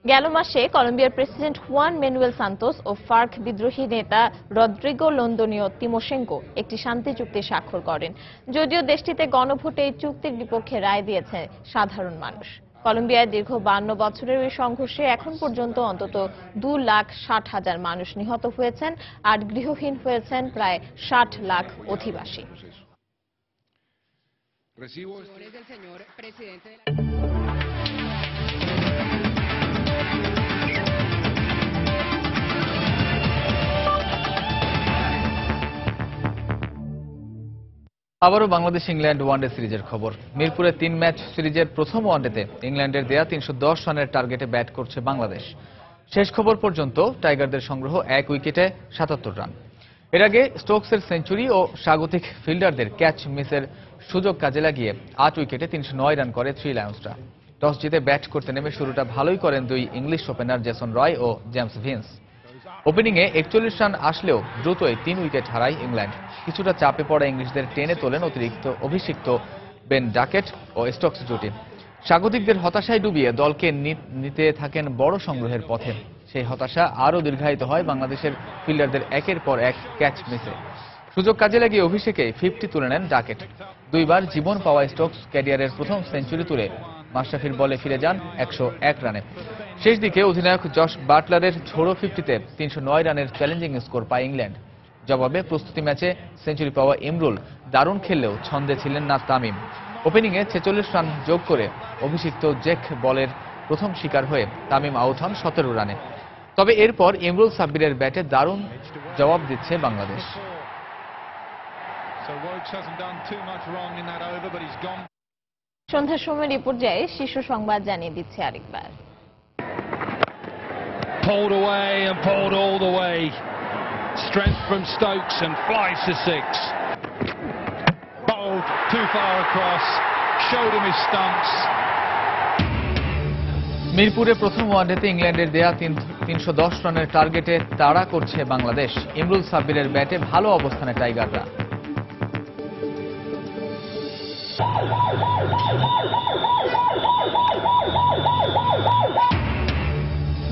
[SPEAKER 2] গেল মাসে কলম্বিয়ার প্রেসিডেন্ট হুয়ান ম্যানুয়েল সান্তোস ও ফার্ক বিদ্রোহী নেতা রদ্রিগো লন্দনীয় তিমোশেঙ্কো একটি শান্তি চুক্তি স্বাক্ষর করেন। যদিও দেশটিতে গণভোটে এই চুক্তির বিপক্ষে রায় দিয়েছে সাধারণ মানুষ। কলম্বিয়ায় দীর্ঘ 52 বছরের ওই সংঘর্ষে এখন পর্যন্ত অন্তত 2,60,000 মানুষ নিহত হয়েছেন আর গৃহহীন হয়েছেন প্রায় 60 লাখ অধিবাসী।
[SPEAKER 3] আবারও বাংলাদেশ ইংল্যান্ড ওয়ানডে সিরিজের খবর। মিরপুরে 3 ম্যাচ সিরিজের প্রথম ওয়ানডেতে ইংল্যান্ডের দেয়া 310 রানের টার্গেটে ব্যাট করছে বাংলাদেশ। শেষ খবর পর্যন্ত টাইগারদের সংগ্রহ 1 উইকেটে 77 রান। এর আগে স্টোকসের সেঞ্চুরি ও স্বাগতিক ফিল্ডারদের ক্যাচ মিসের সুযোগ কাজে লাগিয়ে 8 উইকেটে 309 রান করে থ্রি লায়ন্সরা। টস জিতে ব্যাট করতে নেমে শুরুটা ভালোই করেন দুই ইংলিশ ওপেনার জেসন রয় ও জেমস ভিন্স। ওপেনিংয়ে 41 রান আসলেও দ্রুতই 3 উইকেট হারায় ইংল্যান্ড। কিছুটা চাপে পড়া ইংলিশদের টেনে তোলেন অভিষিক্ত বেন ডাকেট ও স্টোকস জুটি। স্বাগতিকদের হতাশায় ডুবিয়ে দলকে নিতে থাকেন বড় সংগ্রহের পথে। সেই হতাশা আরও দীর্ঘায়িত হয় বাংলাদেশের ফিল্ডারদের একের পর এক ক্যাচ মিসে। সুযোগ কাজে লাগিয়ে অভিষেকে 50 তুলে নেন ডাকেট। দুইবার জীবন পাওয়া স্টোকস ক্যারিয়ারের প্রথম সেঞ্চুরি তুলে মাশরাফির বলে ফিরে যান 101 রানে। শেষ দিকে অধিনায়ক জশ বাটলারের ঝোড়ো 50-তে 309 রানের চ্যালেঞ্জিং স্কোর পায় ইংল্যান্ড। জবাবে প্রস্তুতি ম্যাচে সেঞ্চুরি পাওয়া ইমরুল দারুণ খেললেও ছন্দে ছিলেন না তামিম। ওপেনিংয়ে 46 রান যোগ করে অভিষিক্ত জেক বলের প্রথম শিকার হয়ে তামিম আউট হন 17 রানে। তবে এরপর ইমরুল সাব্বিরের ব্যাটে দারুণ জবাব দিচ্ছে বাংলাদেশ।
[SPEAKER 2] সন্ধ্যার সময় রিপোর্ট যায় শীর্ষ সংবাদ জানিয়ে দিচ্ছে আরেকবার।
[SPEAKER 8] Pulled away and pulled all the way. Strength from Stokes and flies to 6. Bowled too far across. Showed him his stumps.
[SPEAKER 3] মিরপুরে প্রথম ওয়ানডেতে ইংল্যান্ডের দেয়া 310 রানের টার্গেটে তাড়া করছে বাংলাদেশ। ইমরুল সাব্বিরের ব্যাটে ভালো অবস্থানে টাইগাররা।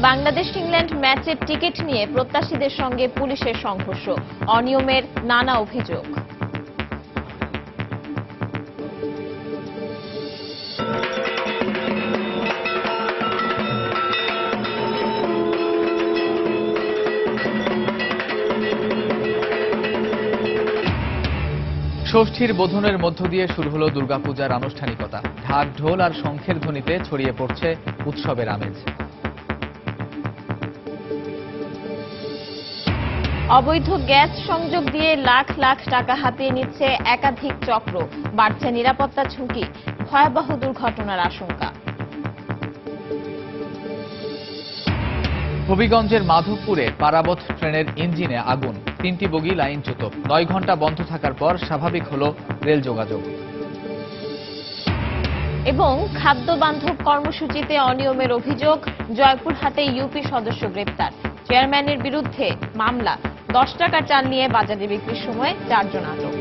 [SPEAKER 2] বাংলাদেশ ইংল্যান্ড ম্যাচের টিকিট নিয়ে প্রত্যাশীদের সঙ্গে পুলিশের সংঘর্ষ, অনিয়মের নানা অভিযোগ।
[SPEAKER 3] ষষ্ঠীর বোধনের মধ্য দিয়ে শুরু হলো দুর্গাপূজার আনুষ্ঠানিকতা। ঢাক ঢোল আর শঙ্খের ধ্বনিতে ছড়িয়ে পড়ছে উৎসবের আমেজ।
[SPEAKER 2] অবৈধ গ্যাস সংযোগ দিয়ে লাখ লাখ টাকা হাতিয়ে নিচ্ছে একাধিক চক্র, বাড়ছে নিরাপত্তা ঝুঁকি, ভয়াবহ দুর্ঘটনার আশঙ্কা।
[SPEAKER 3] হবিগঞ্জের মাধবপুরে পারাবত ট্রেনের ইঞ্জিনে আগুন, 3টি বগি লাইনচ্যুত। 9 ঘণ্টা বন্ধ থাকার পর স্বাভাবিক হল রেল যোগাযোগ।
[SPEAKER 2] এবং খাদ্য বান্ধব কর্মসূচিতে অনিয়মের অভিযোগ, জয়পুরহাটে ইউপি সদস্য গ্রেপ্তার, চেয়ারম্যানের বিরুদ্ধে মামলা, 10 টাকার চাল নিয়ে বাজারে বিক্রির সময় 4 জন আটক।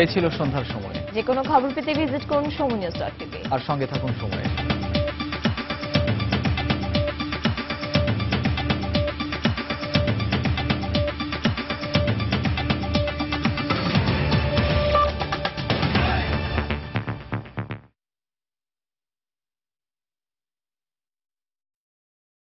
[SPEAKER 3] এই ছিল সন্ধ্যার সময়।
[SPEAKER 2] যে কোনো খবর পেতে ভিজিট করুন সময় নিউজ.tv
[SPEAKER 3] আর সঙ্গে থাকুন সময়।